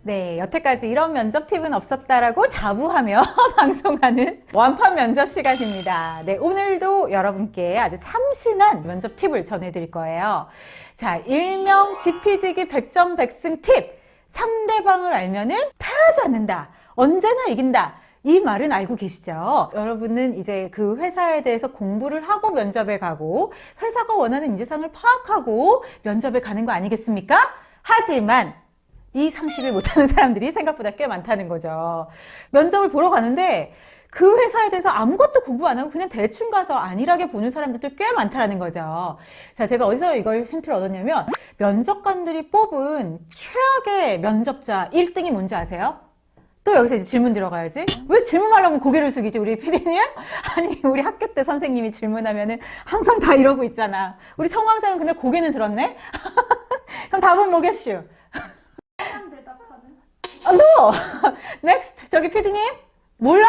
네, 여태까지 이런 면접 팁은 없었다라고 자부하며 방송하는 완판 면접 시간입니다. 네, 오늘도 여러분께 아주 참신한 면접 팁을 전해드릴 거예요. 자, 일명 지피지기 100점 100승 팁! 상대방을 알면은 패하지 않는다. 언제나 이긴다. 이 말은 알고 계시죠? 여러분은 이제 그 회사에 대해서 공부를 하고 면접에 가고 회사가 원하는 인재상을 파악하고 면접에 가는 거 아니겠습니까? 하지만 이 30일 못하는 사람들이 생각보다 꽤 많다는 거죠. 면접을 보러 가는데 그 회사에 대해서 아무것도 공부 안 하고 그냥 대충 가서 안일하게 보는 사람들도 꽤 많다는 거죠. 자, 제가 어디서 이걸 힌트를 얻었냐면 면접관들이 뽑은 최악의 면접자 1등이 뭔지 아세요? 또 여기서 이제 질문 들어가야지. 왜 질문하려면 고개를 숙이지, 우리 PD님? 아니, 우리 학교 때 선생님이 질문하면은 항상 다 이러고 있잖아. 우리 청강생은 근데 고개는 들었네? 그럼 답은 뭐겠슈? No! Next! 저기 PD님? 몰라?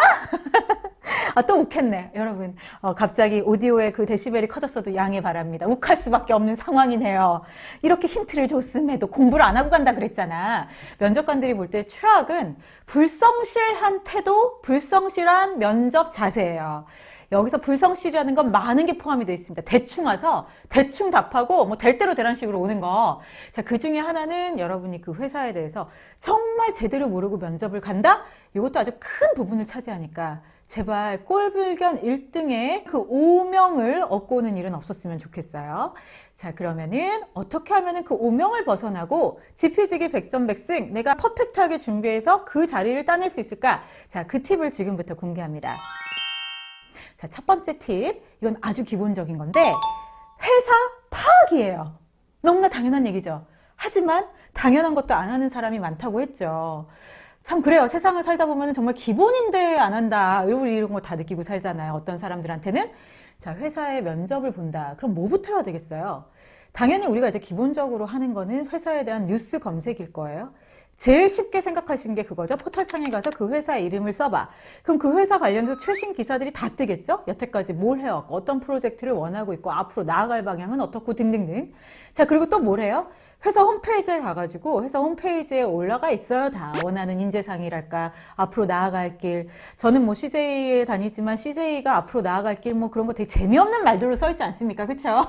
또 욱했네. 여러분, 갑자기 오디오의 그 데시벨이 커졌어도 양해 바랍니다. 욱할 수밖에 없는 상황이네요. 이렇게 힌트를 줬음에도 공부를 안 하고 간다 그랬잖아. 면접관들이 볼 때 최악은 불성실한 태도, 불성실한 면접 자세예요. 여기서 불성실이라는 건 많은 게 포함이 되어 있습니다. 대충 와서 대충 답하고 뭐 될 대로 되라는 식으로 오는 거. 자, 그 중에 하나는 여러분이 그 회사에 대해서 정말 제대로 모르고 면접을 간다? 이것도 아주 큰 부분을 차지하니까 제발 꼴불견 1등의 그 오명을 얻고 오는 일은 없었으면 좋겠어요. 자, 그러면은 어떻게 하면은 그 오명을 벗어나고 지피지기 100점 100승 내가 퍼펙트하게 준비해서 그 자리를 따낼 수 있을까? 자, 그 팁을 지금부터 공개합니다. 자, 첫 번째 팁, 이건 아주 기본적인 건데 회사 파악이에요. 너무나 당연한 얘기죠. 하지만 당연한 것도 안 하는 사람이 많다고 했죠. 참 그래요. 세상을 살다 보면 정말 기본인데 안 한다. 우리 이런 거 다 느끼고 살잖아요. 어떤 사람들한테는. 자, 회사에 면접을 본다. 그럼 뭐부터 해야 되겠어요? 당연히 우리가 이제 기본적으로 하는 거는 회사에 대한 뉴스 검색일 거예요. 제일 쉽게 생각하시는 게 그거죠. 포털창에 가서 그 회사 이름을 써봐. 그럼 그 회사 관련해서 최신 기사들이 다 뜨겠죠? 여태까지 뭘 해왔고 어떤 프로젝트를 원하고 있고 앞으로 나아갈 방향은 어떻고 등등등. 자, 그리고 또 뭘 해요? 회사 홈페이지에 가가지고 회사 홈페이지에 올라가 있어요. 다 원하는 인재상이랄까 앞으로 나아갈 길. 저는 뭐 CJ에 다니지만 CJ가 앞으로 나아갈 길 뭐 그런 거 되게 재미없는 말들로 써 있지 않습니까? 그쵸?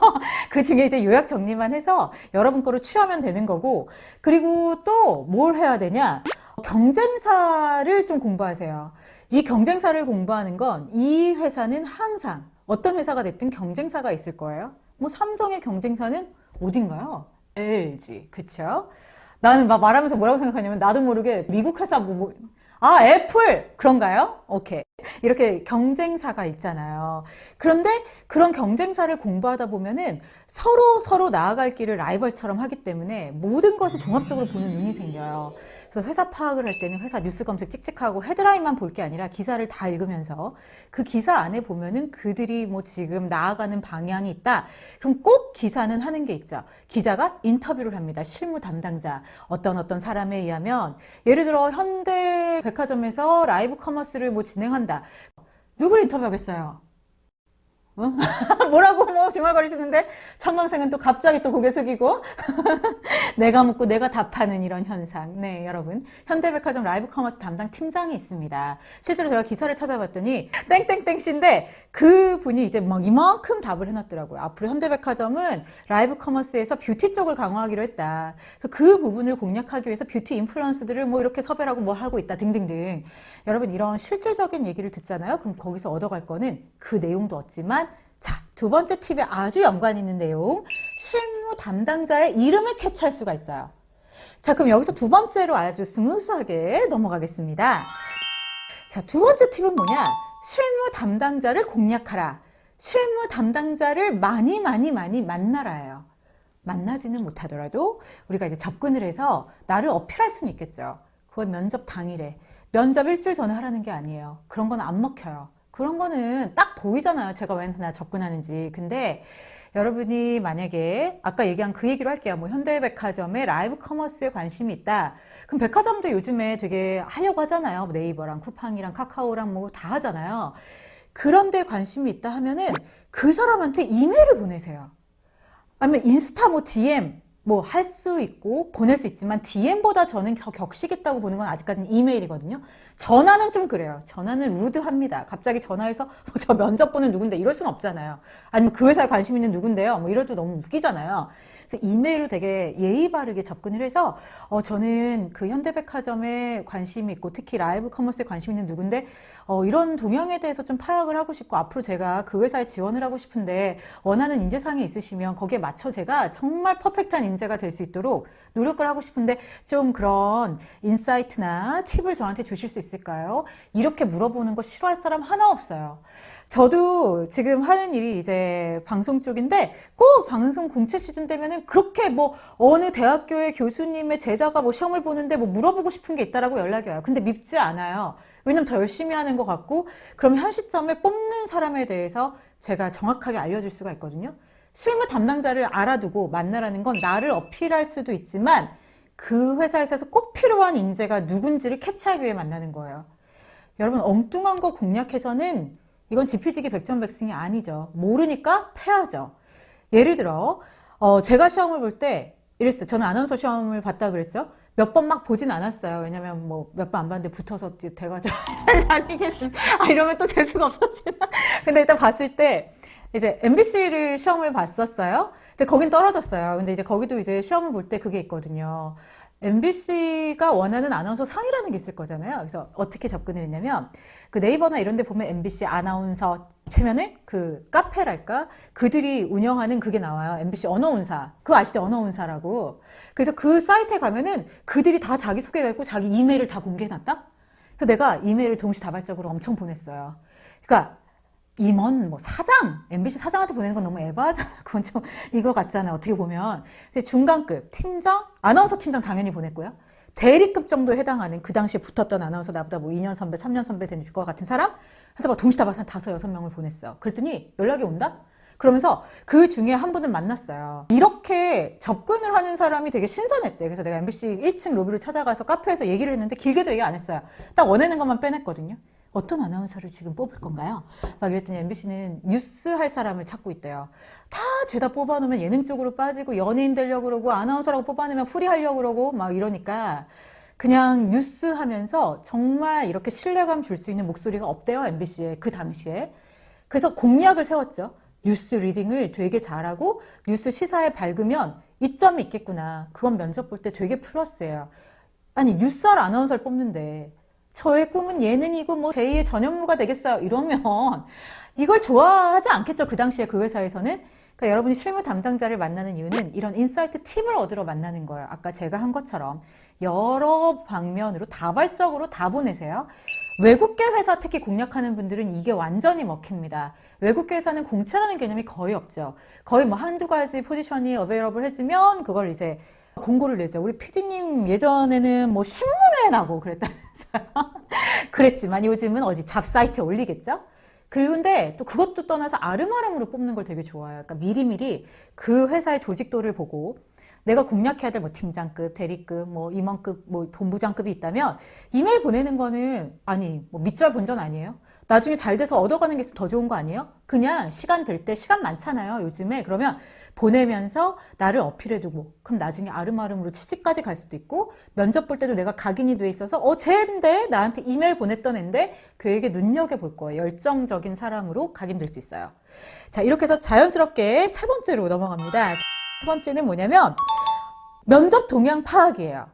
그 중에 이제 요약 정리만 해서 여러분 거로 취하면 되는 거고. 그리고 또 뭘 해야 되냐? 경쟁사를 좀 공부하세요. 이 경쟁사를 공부하는 건 이 회사는 항상 어떤 회사가 됐든 경쟁사가 있을 거예요. 뭐 삼성의 경쟁사는 어딘가요? LG, 그쵸? 나는 막 말하면서 뭐라고 생각하냐면 나도 모르게 미국 회사 애플! 그런가요? 오케이. 이렇게 경쟁사가 있잖아요. 그런데 그런 경쟁사를 공부하다 보면은 서로 나아갈 길을 라이벌처럼 하기 때문에 모든 것을 종합적으로 보는 눈이 생겨요. 그래서 회사 파악을 할 때는 회사 뉴스 검색 찍찍하고 헤드라인만 볼 게 아니라 기사를 다 읽으면서 그 기사 안에 보면은 그들이 뭐 지금 나아가는 방향이 있다. 그럼 꼭 기사는 하는 게 있죠. 기자가 인터뷰를 합니다. 실무 담당자. 어떤 사람에 의하면 예를 들어 현대 백화점에서 라이브 커머스를 뭐 진행한다. 누굴 인터뷰하겠어요? 뭐라고 뭐 중얼거리시는데 청강생은 또 갑자기 또 고개 숙이고 내가 묻고 내가 답하는 이런 현상. 네, 여러분. 현대백화점 라이브 커머스 담당 팀장이 있습니다. 실제로 제가 기사를 찾아봤더니 땡땡땡 씨인데 그 분이 이제 막 이만큼 답을 해놨더라고요. 앞으로 현대백화점은 라이브 커머스에서 뷰티 쪽을 강화하기로 했다. 그래서 그 부분을 공략하기 위해서 뷰티 인플루언서들을 뭐 이렇게 섭외하고 뭐 하고 있다 등등등. 여러분 이런 실질적인 얘기를 듣잖아요. 그럼 거기서 얻어갈 거는 그 내용도 얻지만 자, 두 번째 팁에 아주 연관 있는 내용. 실무 담당자의 이름을 캐치할 수가 있어요. 자, 그럼 여기서 두 번째로 아주 스무스하게 넘어가겠습니다. 자, 두 번째 팁은 뭐냐? 실무 담당자를 공략하라. 실무 담당자를 많이 만나라예요. 만나지는 못하더라도 우리가 이제 접근을 해서 나를 어필할 수는 있겠죠. 그걸 면접 당일에. 면접 일주일 전에 하라는 게 아니에요. 그런 건 안 먹혀요. 그런 거는 딱 보이잖아요. 제가 왜 나 접근하는지. 근데 여러분이 만약에 아까 얘기한 그 얘기로 할게요. 뭐 현대백화점에 라이브 커머스에 관심이 있다. 그럼 백화점도 요즘에 되게 하려고 하잖아요. 네이버랑 쿠팡이랑 카카오랑 뭐 다 하잖아요. 그런데 관심이 있다 하면은 그 사람한테 이메일을 보내세요. 아니면 인스타 뭐 DM 뭐 할 수 있고 보낼 수 있지만 DM보다 저는 더 격식 있다고 보는 건 아직까지는 이메일이거든요. 전화는 좀 그래요. 전화는 루드합니다. 갑자기 전화해서 저 면접 보는 누군데 이럴 순 없잖아요. 아니면 그 회사에 관심 있는 누군데요. 뭐 이래도 너무 웃기잖아요. 그래서 이메일로 되게 예의 바르게 접근을 해서 저는 그 현대백화점에 관심이 있고 특히 라이브 커머스에 관심 있는 누군데 이런 동향에 대해서 좀 파악을 하고 싶고 앞으로 제가 그 회사에 지원을 하고 싶은데 원하는 인재상이 있으시면 거기에 맞춰 제가 정말 퍼펙트한 인재가 될 수 있도록 노력을 하고 싶은데 좀 그런 인사이트나 팁을 저한테 주실 수 있을까요? 이렇게 물어보는 거 싫어할 사람 하나 없어요. 저도 지금 하는 일이 이제 방송 쪽인데 꼭 방송 공채 시즌 되면은 그렇게 뭐 어느 대학교의 교수님의 제자가 뭐 시험을 보는데 뭐 물어보고 싶은 게 있다라고 연락이 와요. 근데 밉지 않아요. 왜냐면 더 열심히 하는 것 같고 그럼 현 시점에 뽑는 사람에 대해서 제가 정확하게 알려줄 수가 있거든요. 실무 담당자를 알아두고 만나라는 건 나를 어필할 수도 있지만 그 회사에서 꼭 필요한 인재가 누군지를 캐치하기 위해 만나는 거예요. 여러분 엉뚱한 거 공략해서는 이건 지피지기 백전백승이 아니죠. 모르니까 패하죠. 예를 들어 제가 시험을 볼 때 이랬어요. 저는 아나운서 시험을 봤다 그랬죠. 몇 번 막 보진 않았어요. 왜냐면 뭐 몇 번 안 봤는데 붙어서 돼가지고 잘 다니겠는. 이러면 또 재수가 없어지나. 근데 일단 봤을 때 이제 MBC를 시험을 봤었어요. 근데 거긴 떨어졌어요. 근데 이제 거기도 이제 시험을 볼 때 그게 있거든요. MBC가 원하는 아나운서 상이라는 게 있을 거잖아요. 그래서 어떻게 접근을 했냐면 그 네이버나 이런 데 보면 MBC 아나운서 치면은 그 카페랄까? 그들이 운영하는 그게 나와요. MBC 언어운사. 그거 아시죠? 언어운사라고. 그래서 그 사이트에 가면은 그들이 다 자기소개가 있고 자기 이메일을 다 공개해놨다? 그래서 내가 이메일을 동시다발적으로 엄청 보냈어요. 그러니까 임원, 뭐 사장, MBC 사장한테 보내는 건 너무 에바하잖아. 그건 좀 이거 같잖아. 어떻게 보면 중간급 팀장, 아나운서 팀장 당연히 보냈고요. 대리급 정도에 해당하는 그 당시에 붙었던 아나운서 나보다 뭐 2년 선배, 3년 선배 되는 것 같은 사람, 해서 막 동시다발 한 5, 6명을 보냈어. 그랬더니 연락이 온다. 그러면서 그 중에 한 분은 만났어요. 이렇게 접근을 하는 사람이 되게 신선했대. 그래서 내가 MBC 1층 로비를 찾아가서 카페에서 얘기를 했는데 길게도 얘기 안 했어요. 딱 원하는 것만 빼냈거든요. 어떤 아나운서를 지금 뽑을 건가요? 막 이랬더니 MBC는 뉴스 할 사람을 찾고 있대요. 다 죄다 뽑아놓으면 예능 쪽으로 빠지고 연예인 되려고 그러고 아나운서라고 뽑아내면 풀이하려고 그러고 막 이러니까 그냥 뉴스 하면서 정말 이렇게 신뢰감 줄 수 있는 목소리가 없대요. MBC에 그 당시에. 그래서 공약을 세웠죠. 뉴스 리딩을 되게 잘하고 뉴스 시사에 밝으면 이점이 있겠구나. 그건 면접 볼 때 되게 플러스예요. 아니 뉴스할 아나운서를 뽑는데 저의 꿈은 예능이고 뭐 제2의 전현무가 되겠어요. 이러면 이걸 좋아하지 않겠죠. 그 당시에 그 회사에서는. 그러니까 여러분이 실무 담당자를 만나는 이유는 이런 인사이트 팁을 얻으러 만나는 거예요. 아까 제가 한 것처럼 여러 방면으로 다발적으로 다 보내세요. 외국계 회사 특히 공략하는 분들은 이게 완전히 먹힙니다. 외국계 회사는 공채라는 개념이 거의 없죠. 거의 뭐 한두 가지 포지션이 어베이러블 해지면 그걸 이제 공고를 내죠. 우리 PD님 예전에는 뭐 신문에 나고 그랬다면서요. 그랬지만 요즘은 어디 잡사이트에 올리겠죠? 그런데 또 그것도 떠나서 아름아름으로 뽑는 걸 되게 좋아해요. 그러니까 미리미리 그 회사의 조직도를 보고 내가 공략해야 될 뭐 팀장급, 대리급, 뭐 임원급, 뭐 본부장급이 있다면 이메일 보내는 거는 아니 뭐 밑절 본전 아니에요? 나중에 잘 돼서 얻어가는 게 있으면 더 좋은 거 아니에요? 그냥 시간 될 때 시간 많잖아요. 요즘에 그러면 보내면서 나를 어필해두고 그럼 나중에 아름아름으로 취직까지 갈 수도 있고 면접 볼 때도 내가 각인이 돼 있어서 쟤인데 나한테 이메일 보냈던 앤데 그에게 눈여겨볼 거예요. 열정적인 사람으로 각인될 수 있어요. 자 이렇게 해서 자연스럽게 세 번째로 넘어갑니다. 세 번째는 뭐냐면 면접 동향 파악이에요.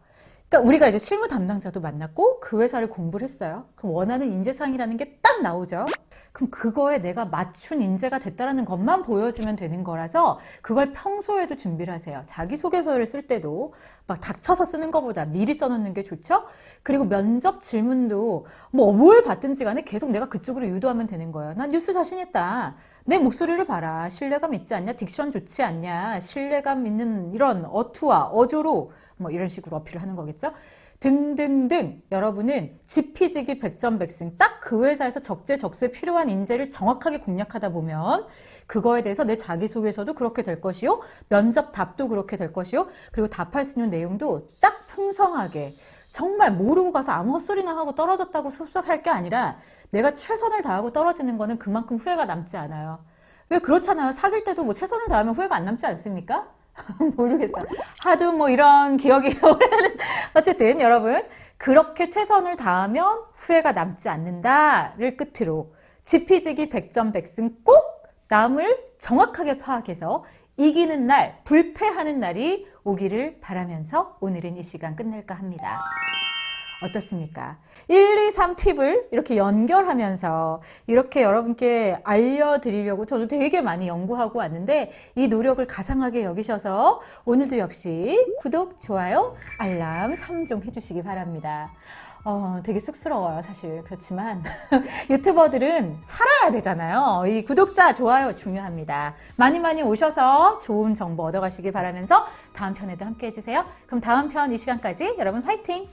그러니까 우리가 이제 실무 담당자도 만났고 그 회사를 공부를 했어요. 그럼 원하는 인재상이라는 게 딱 나오죠. 그럼 그거에 내가 맞춘 인재가 됐다라는 것만 보여주면 되는 거라서 그걸 평소에도 준비를 하세요. 자기소개서를 쓸 때도 막 닥쳐서 쓰는 것보다 미리 써놓는 게 좋죠. 그리고 면접 질문도 뭐 뭘 받든지 간에 계속 내가 그쪽으로 유도하면 되는 거예요. 난 뉴스 자신 있다. 내 목소리를 봐라. 신뢰감 있지 않냐? 딕션 좋지 않냐? 신뢰감 있는 이런 어투와 어조로 뭐 이런 식으로 어필을 하는 거겠죠. 등등등 여러분은 지피지기 백전백승 딱 그 회사에서 적재적소에 필요한 인재를 정확하게 공략하다 보면 그거에 대해서 내 자기소개서도 그렇게 될 것이요. 면접 답도 그렇게 될 것이요. 그리고 답할 수 있는 내용도 딱 풍성하게 정말 모르고 가서 아무 헛소리나 하고 떨어졌다고 섭섭할 게 아니라 내가 최선을 다하고 떨어지는 거는 그만큼 후회가 남지 않아요. 왜 그렇잖아요. 사귈 때도 뭐 최선을 다하면 후회가 안 남지 않습니까? 모르겠어. 하도 뭐 이런 기억이 오래는 어쨌든 여러분 그렇게 최선을 다하면 후회가 남지 않는다를 끝으로 지피지기 백전백승 꼭 남을 정확하게 파악해서 이기는 날, 불패하는 날이 오기를 바라면서 오늘은 이 시간 끝낼까 합니다. 어떻습니까? 1, 2, 3 팁을 이렇게 연결하면서 이렇게 여러분께 알려드리려고 저도 되게 많이 연구하고 왔는데 이 노력을 가상하게 여기셔서 오늘도 역시 구독, 좋아요, 알람 3종 해주시기 바랍니다. 되게 쑥스러워요, 사실. 그렇지만 유튜버들은 살아야 되잖아요. 이 구독자, 좋아요 중요합니다. 많이 많이 오셔서 좋은 정보 얻어가시기 바라면서 다음 편에도 함께 해주세요. 그럼 다음 편 이 시간까지 여러분 화이팅!